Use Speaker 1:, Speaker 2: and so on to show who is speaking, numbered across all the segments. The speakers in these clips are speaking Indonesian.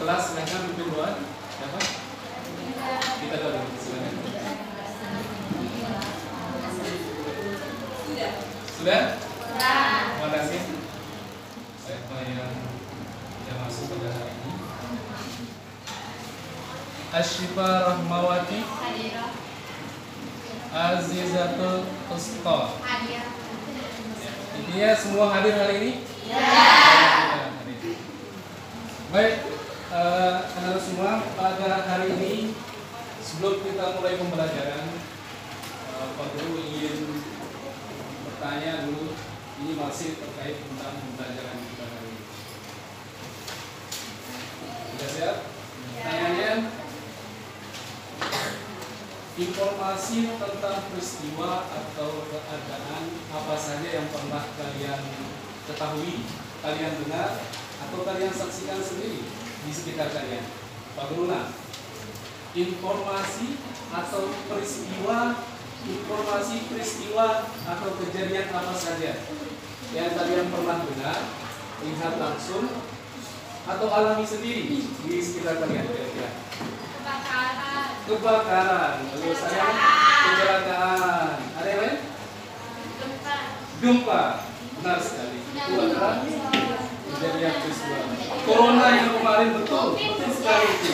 Speaker 1: kelas silahkan pimpin doa. Siapa? Kita dulu, silakan. Sudah? Terima kasih. Baik, yang masuk pada hari ini. Asyifa Rahmawati Azizatul Usta. Intinya semua hadir hari ini? Ya. Baik, anak semua, pada hari ini sebelum kita mulai pembelajaran, Pak Guru ingin bertanya dulu. Ini masih terkait tentang pembelajaran kita hari ini. Sudah siap? Pertanyaannya, informasi tentang peristiwa atau keadaan apa saja yang pernah kalian ketahui, kalian dengar, atau kalian saksikan sendiri di sekitar kalian. Pak Guruna, informasi atau peristiwa atau kejadian apa saja yang kalian pernah dengar, lihat langsung, atau alami sendiri di sekitar kalian kira-kira? Kebakaran, lalu saya kecelakaan, ada yang lain? Gempa, benar sekali. Itu adalah kejadian peristiwa. Corona yang kemarin betul sekali itu.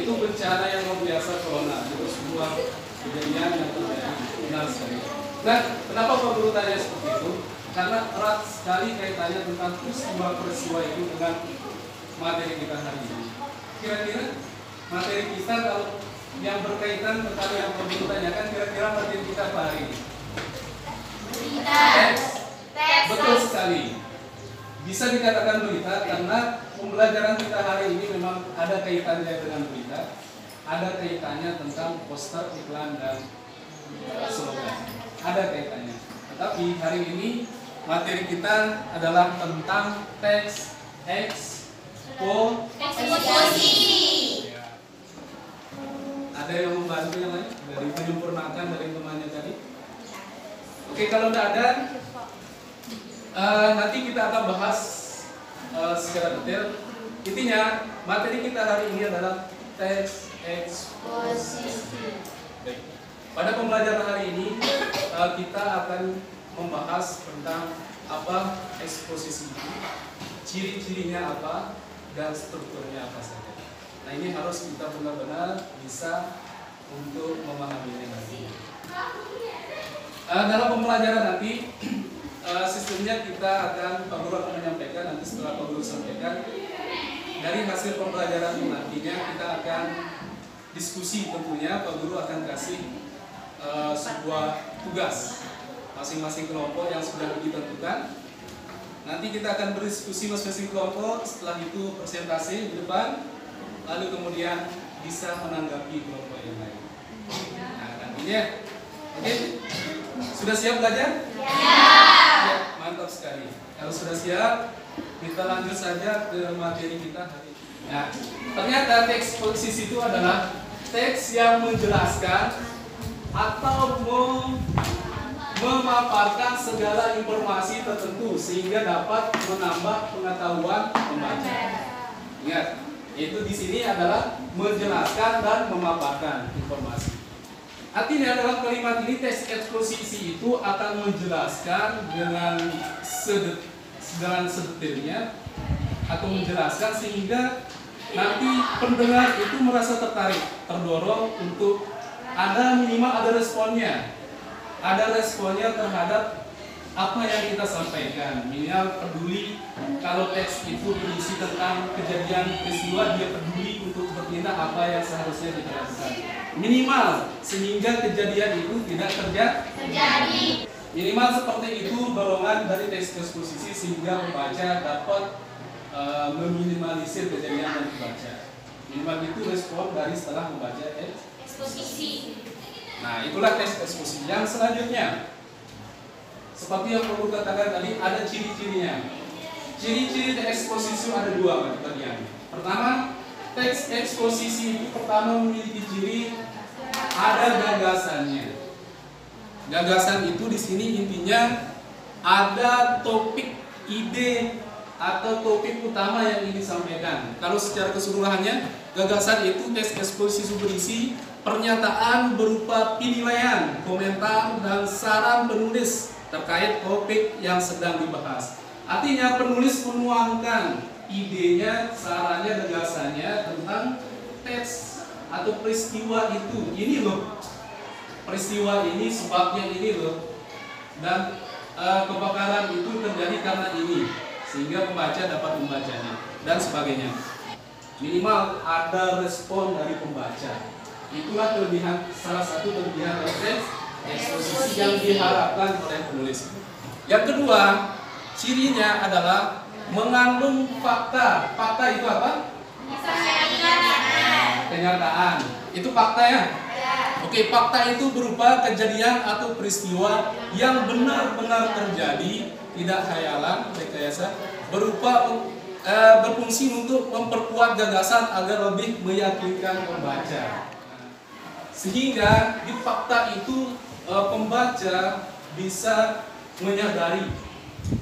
Speaker 1: Itu bencana yang luar biasa corona. Itu sebuah kejadian yang terjadi, benar sekali. Nah, kenapa Pak Guru tanya seperti itu? Karena erat sekali kaitannya tentang peristiwa-peristiwa itu dengan materi kita hari ini. Kira-kira materi kita kalau yang berkaitan tentang yang Pak Guru tanyakan, kira-kira materi kita apa hari ini? Teks. Betul sekali. Bisa dikatakan berita karena pembelajaran kita hari ini memang ada kaitannya dengan berita, ada kaitannya tentang poster, iklan, dan slogan. Ada kaitannya. Tetapi hari ini materi kita adalah tentang teks eksposisi. Ada yang membantu yang lain dari menyempurnakan dari temannya tadi? Oke, kalau tidak ada, nanti kita akan bahas secara detail. Intinya materi kita hari ini adalah teks eksposisi. Pada pembelajaran hari ini kita akan membahas tentang apa eksposisi itu, ciri-cirinya apa, dan strukturnya apa saja. Nah, ini harus kita benar-benar bisa untuk memahaminya nanti. Dalam pembelajaran nanti sistemnya kita akan, Pak Guru akan menyampaikan, nanti setelah Pak Guru sampaikan, dari hasil pembelajaran nantinya kita akan diskusi. Tentunya Pak Guru akan kasih sebuah tugas masing-masing kelompok yang sudah ditentukan. Nanti kita akan berdiskusi masing-masing kelompok, setelah itu presentasi di depan, lalu kemudian bisa menanggapi kelompok yang lain. Nah, nantinya, oke? Sudah siap belajar? Ya, mantap sekali. Kalau sudah siap, kita lanjut saja ke materi kita hari ini. Nah, ternyata teks eksposisi itu adalah teks yang menjelaskan atau memaparkan segala informasi tertentu sehingga dapat menambah pengetahuan pembaca. Ingat, itu di sini adalah menjelaskan dan memaparkan informasi. Artinya dalam kalimat ini teks eksposisi itu akan menjelaskan dengan sedetailnya atau menjelaskan sehingga nanti pendengar itu merasa tertarik, terdorong untuk minimal ada responnya. Ada responnya terhadap apa yang kita sampaikan. Minimal peduli kalau teks itu berisi tentang kejadian peristiwa, dia peduli untuk bertindak apa yang seharusnya kita lakukan. Minimal sehingga kejadian itu tidak terjadi. Minimal seperti itu dorongan dari teks eksposisi sehingga pembaca dapat meminimalisir kejadian yang dibaca. Minimal itu respon dari setelah membaca eksposisi. Nah, itulah teks eksposisi. Yang selanjutnya, seperti yang perlu katakan tadi, ada ciri-cirinya. Ciri-ciri teks eksposisi ada dua bagian. Pertama, teks eksposisi itu pertama memiliki ciri ada gagasannya. Gagasan itu di sini intinya ada topik, ide atau topik utama yang ingin disampaikan. Kalau secara keseluruhannya, gagasan itu teks eksposisi berisi pernyataan berupa penilaian, komentar, dan saran penulis terkait topik yang sedang dibahas. Artinya penulis menuangkan idenya, sarannya, gagasannya tentang teks atau peristiwa itu. Ini loh, peristiwa ini sebabnya ini loh, dan kebakaran itu terjadi karena ini, sehingga pembaca dapat membacanya dan sebagainya. Minimal ada respon dari pembaca. Itulah kelebihan, salah satu kelebihan dari teks eksposisi yang diharapkan oleh penulis. Yang kedua, cirinya adalah mengandung fakta. Fakta itu apa? Kenyataan. Itu fakta ya? Oke, fakta itu berupa kejadian atau peristiwa yang benar-benar terjadi, tidak khayalan, rekayasa, berupa berfungsi untuk memperkuat gagasan agar lebih meyakinkan pembaca. Sehingga di fakta itu pembaca bisa menyadari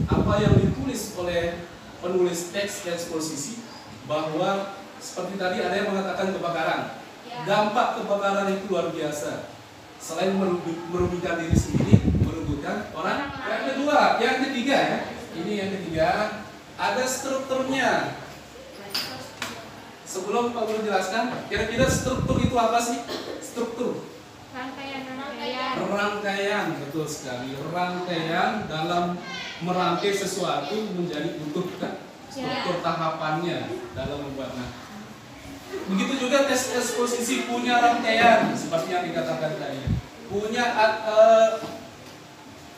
Speaker 1: apa yang ditulis oleh penulis teks eksposisi, bahwa seperti tadi ada yang mengatakan kebakaran. Dampak kebakaran itu luar biasa. Selain merugikan diri sendiri, merugikan orang. Yang kedua, yang ketiga ya. Ini yang ketiga, ada strukturnya. Sebelum Pak Guru jelaskan, kira-kira struktur itu apa sih? Struktur. Rangkaian, betul sekali. Rangkaian dalam merangkai sesuatu menjadi utuh kan? Struktur tahapannya dalam membuatnya. Begitu juga tes eksposisi punya rangkaian seperti yang dikatakan tadi, punya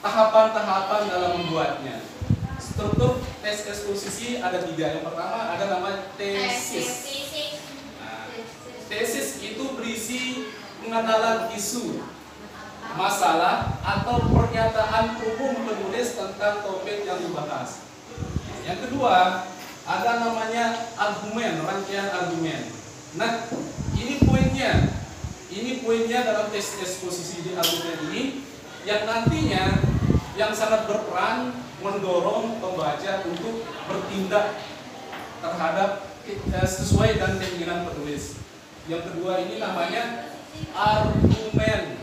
Speaker 1: tahapan-tahapan dalam membuatnya. Struktur tes eksposisi ada 3. Yang pertama ada nama tesis. Nah, tesis itu berisi pengenalan isu, masalah atau pernyataan umum penulis tentang topik yang dibahas. Yang kedua ada namanya argumen, rangkaian argumen. Nah, ini poinnya dalam tes eksposisi di argumen ini yang nantinya yang sangat berperan mendorong pembaca untuk bertindak terhadap sesuai dan keinginan penulis. Yang kedua ini namanya argumen.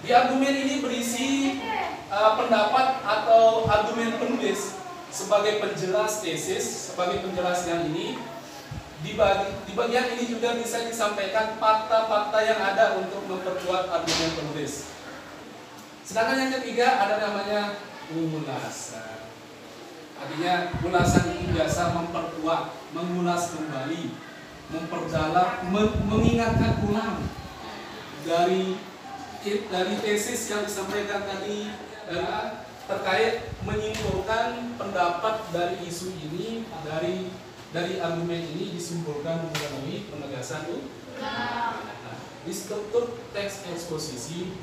Speaker 1: Di argumen ini berisi pendapat atau argumen penulis sebagai penjelas tesis, sebagai penjelas yang ini. Di bagian ini juga bisa disampaikan fakta-fakta yang ada untuk memperkuat argumen penulis. Sedangkan yang ketiga ada namanya ulasan. Artinya ulasan itu biasa memperkuat, mengulas kembali, memperdalam, mengingatkan ulang dari tesis yang disampaikan tadi terkait menyimpulkan pendapat dari isu ini, dari argumen ini disimpulkan melalui penegasan Nah, di struktur teks eksposisi,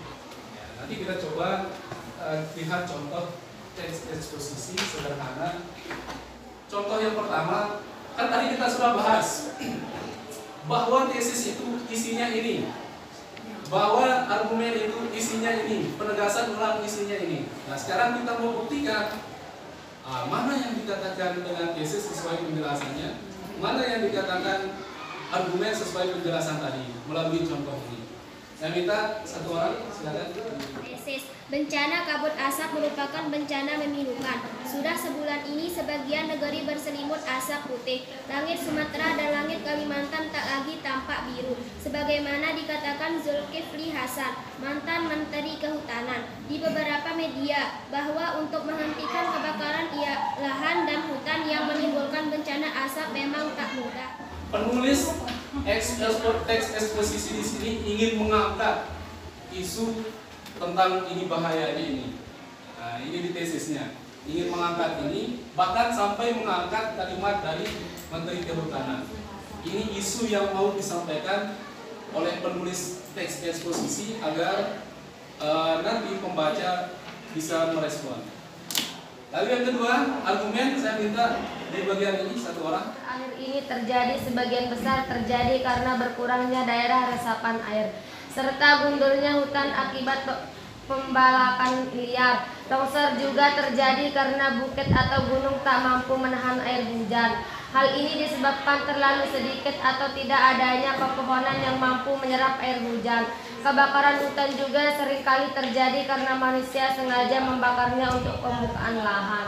Speaker 1: nanti kita coba lihat contoh teks eksposisi sederhana. Contoh yang pertama, kan tadi kita sudah bahas bahwa tesis itu isinya ini, bahwa argumen itu isinya ini, penegasan ulang isinya ini. Nah, sekarang kita mau buktikan mana yang dikatakan dengan tesis sesuai penjelasannya, mana yang dikatakan argumen sesuai penjelasan tadi melalui contoh ini. Saya minta satu orang, silakan.
Speaker 2: Tesis. Bencana kabut asap merupakan bencana memilukan. Sudah sebulan ini sebagian negeri berselimut asap putih. Langit Sumatera dan langit Kalimantan tak lagi tampak biru. Sebagaimana dikatakan Zulkifli Hasan, mantan Menteri Kehutanan, di beberapa media, bahwa untuk menghentikan kebakaran lahan dan hutan yang menimbulkan bencana asap memang tak mudah.
Speaker 1: Penulis teks eksposisi di sini ingin mengangkat isu tentang ini bahayanya ini. Nah, ini di tesisnya. Ingin mengangkat ini, bahkan sampai mengangkat kalimat dari Menteri Kehutanan. Ini isu yang mau disampaikan oleh penulis teks eksposisi agar nanti pembaca bisa merespon. Lalu yang kedua, argumen, saya minta di bagian ini satu orang.
Speaker 3: Air ini terjadi sebagian besar terjadi karena berkurangnya daerah resapan air serta gundulnya hutan akibat pembalakan liar. Longsor juga terjadi karena bukit atau gunung tak mampu menahan air hujan. Hal ini disebabkan terlalu sedikit atau tidak adanya pepohonan yang mampu menyerap air hujan. Kebakaran hutan juga seringkali terjadi karena manusia sengaja membakarnya untuk pembukaan lahan.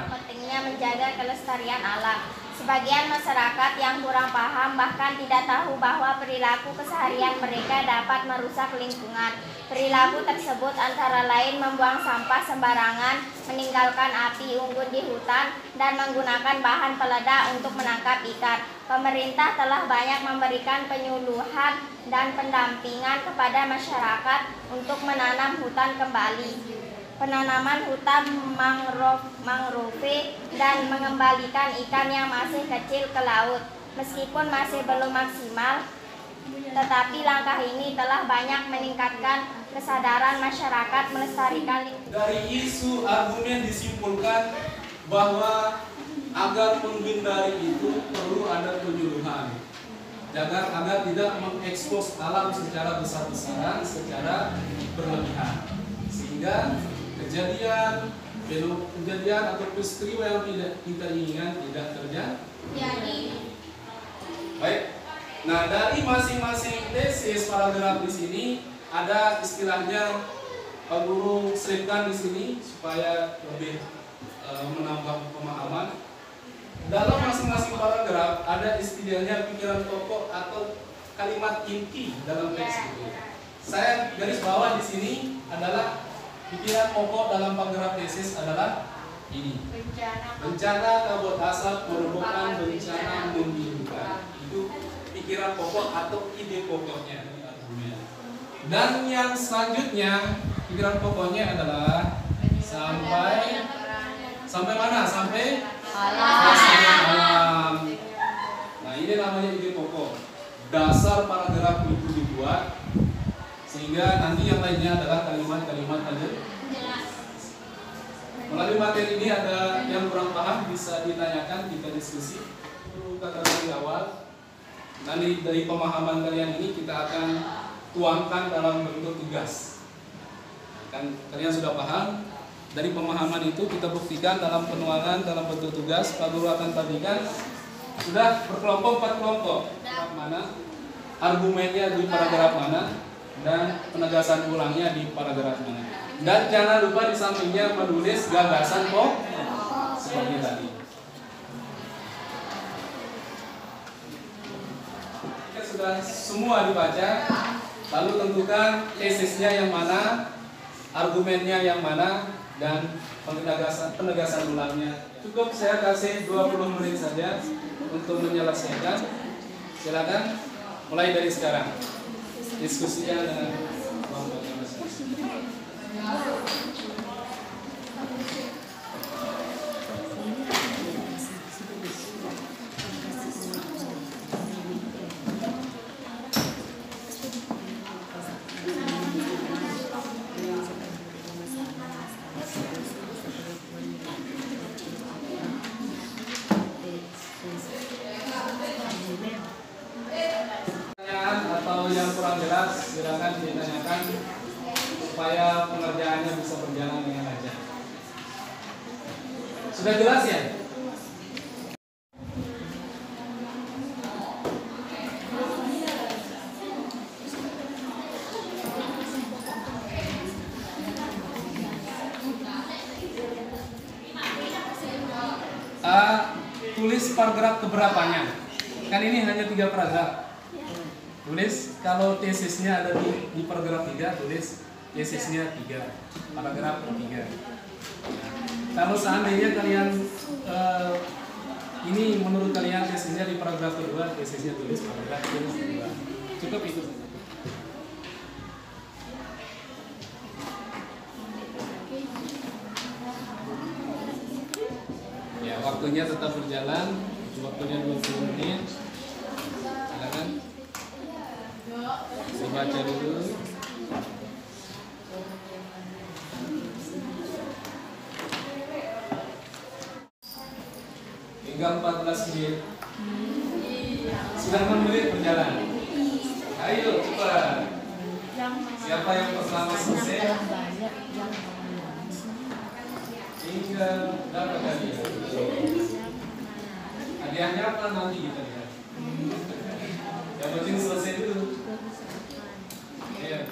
Speaker 4: Pentingnya menjaga kelestarian alam. Sebagian masyarakat yang kurang paham bahkan tidak tahu bahwa perilaku keseharian mereka dapat merusak lingkungan. Perilaku tersebut antara lain membuang sampah sembarangan, meninggalkan api unggun di hutan, dan menggunakan bahan peledak untuk menangkap ikan. Pemerintah telah banyak memberikan penyuluhan dan pendampingan kepada masyarakat untuk menanam hutan kembali. Penanaman hutan mangrove dan mengembalikan ikan yang masih kecil ke laut. Meskipun masih belum maksimal, tetapi langkah ini telah banyak meningkatkan kesadaran masyarakat melestarikan lingkungan.
Speaker 1: Dari isu argumen disimpulkan bahwa agar menghindari itu perlu ada penyuluhan agar tidak mengekspos alam secara besar-besaran, secara berlebihan, sehingga kejadian atau peristiwa yang tidak kita inginkan tidak terjadi. Baik. Nah, dari masing-masing tesis paragraf di sini ada istilahnya Pak Guru selipkan di sini supaya lebih menambah pemahaman. Dalam masing-masing paragraf ada istilahnya pikiran pokok atau kalimat inti dalam teks itu. Saya garis bawah di sini adalah pikiran pokok dalam paragraf tesis adalah ini. Bencana kabut asap merupakan bencana memilukan. Itu pikiran pokok atau ide pokoknya di argumen. Dan yang selanjutnya pikiran pokoknya adalah sampai mana? Sampai alam. Nah, ini namanya ide pokok. Dasar paragraf itu dibuat sehingga nanti yang lainnya adalah kalimat-kalimat penjelasan. Melalui materi ini ada yang kurang paham bisa ditanyakan, kita diskusi. Kata dari awal, nanti dari pemahaman kalian ini kita akan tuangkan dalam bentuk tugas. Kan kalian sudah paham, dari pemahaman itu kita buktikan dalam penuangan dalam bentuk tugas. Pak Guru akan bagikan sudah berkelompok 4 kelompok. Mana argumennya di paragraf mana dan penegasan ulangnya di paragraf mana. Dan jangan lupa di sampingnya menulis gagasan pokok seperti tadi. Sudah semua dibaca, lalu tentukan tesisnya yang mana, argumennya yang mana, dan penegasan ulangnya. Cukup saya kasih 20 menit saja untuk menyelesaikan. Silakan mulai dari sekarang. Diskusinya dengan kelompoknya masing-masing. Yang kurang jelas silakan ditanyakan supaya pengerjaannya bisa berjalan dengan lancar. Sudah jelas ya? Tulis paragraf keberapanya. Kan ini hanya 3 paragraf. Tulis kalau tesisnya ada di paragraf 3, tulis tesisnya 3, paragraf 3. Kalau seandainya kalian ini menurut kalian tesisnya di paragraf kedua, tesisnya tulis paragraf kedua. Cukup itu saja. Ya, waktunya tetap berjalan, waktunya 20 menit. Silakan. Saya baca dulu. Tinggal 14 menit. Sudah 6 menit berjalan. Ayo cepat. Siapa yang pertama selesai? hingga dapat hadiah. Hadiahnya apa nanti kita lihat. Yang penting selesai dulu. Iya.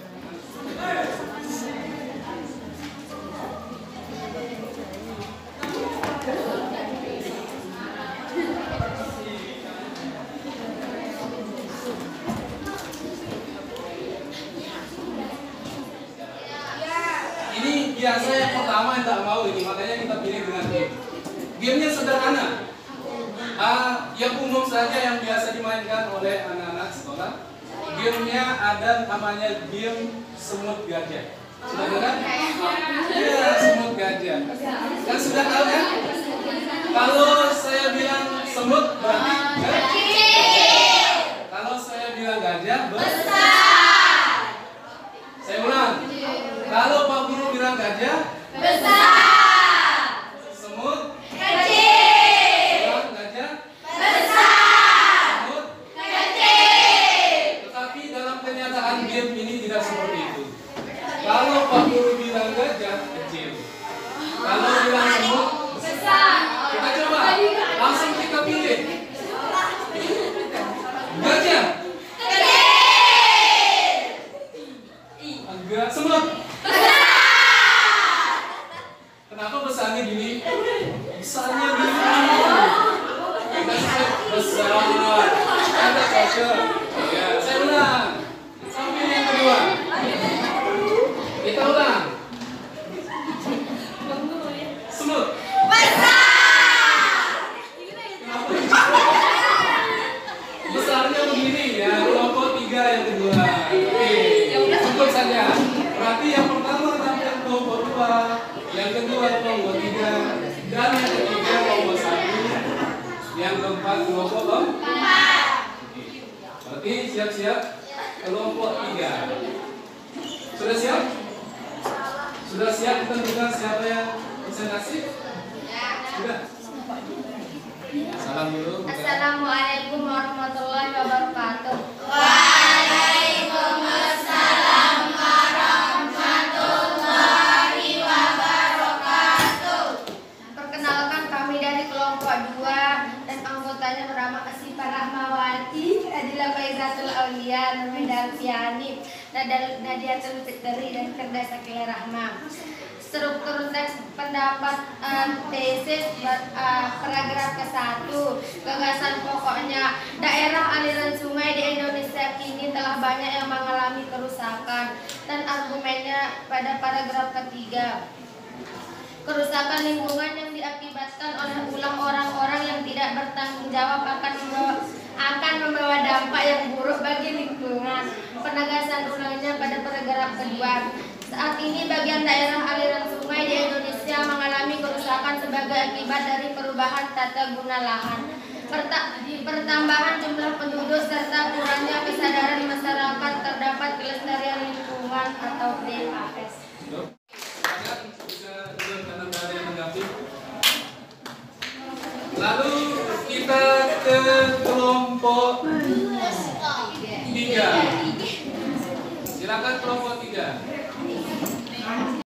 Speaker 1: Ini biasa yang pertama yang tak mau ini, makanya kita pilih dengan game. Gamenya sederhana. Yang umum saja yang biasa dimainkan oleh anak-anak sekolah. Gamenya ada namanya game semut gajah. Sudah dengar? Iya, semut gajah. Kan sudah tahu kan? Kalau saya bilang semut berarti kecil. Kalau saya bilang gajah besar. Saya ulang. Kalau Pak Guru bilang gajah besar. Semut kecil. Bilang gajah besar. Semut kecil. Tetapi dalam kenyataan game ini tidak seperti itu. Kalau Pak Guru bilang gajah kecil. Kalau bilang semut besar. Kita coba. Langsung kita pilih. Gajah agak semut. Kenapa besarnya gini? Besarnya gini. Kita besar. Ada cocok. Ya, saya ulang. Sampai yang kedua. Kita ulang. Semut. Besarnya begini ya, kelompok 3 yang kedua. Oke, cukup saja. Berarti yang pertama tampil kelompok 2, yang kedua kelompok 3, dan yang ketiga kelompok 1, yang keempat kelompok 4. Berarti siap-siap kelompok 3. Sudah siap? Sudah siap ditentukan siapa yang presentasi? Sudah. Salam dulu.
Speaker 3: Assalamualaikum warahmatullahi wabarakatuh.
Speaker 4: Waalaikumsalam warahmatullahi wabarakatuh.
Speaker 3: Perkenalkan, kami dari kelompok 2 dan anggotanya bernama Asifah Rahmawati, Adila Faizatul Aulia, Nurmeda Alfiani, Nadiatul Fitri, dan Kerda Sakila Rahma. Struktur teks pendapat tesis paragraf ke-1. Gagasan pokoknya, daerah aliran sungai di Indonesia kini telah banyak yang mengalami kerusakan, dan argumennya pada paragraf ke-3. Kerusakan lingkungan yang diakibatkan oleh ulah orang-orang yang tidak bertanggung jawab akan membawa dampak yang buruk bagi lingkungan. Penegasan ulangnya pada paragraf kedua. Saat ini bagian daerah aliran sungai di Indonesia mengalami kerusakan sebagai akibat dari perubahan tata guna lahan, pertambahan jumlah penduduk, serta kurangnya kesadaran masyarakat terdapat kelestarian lingkungan atau DAS.
Speaker 1: Lalu kita ke kelompok 3. Silakan kelompok 3.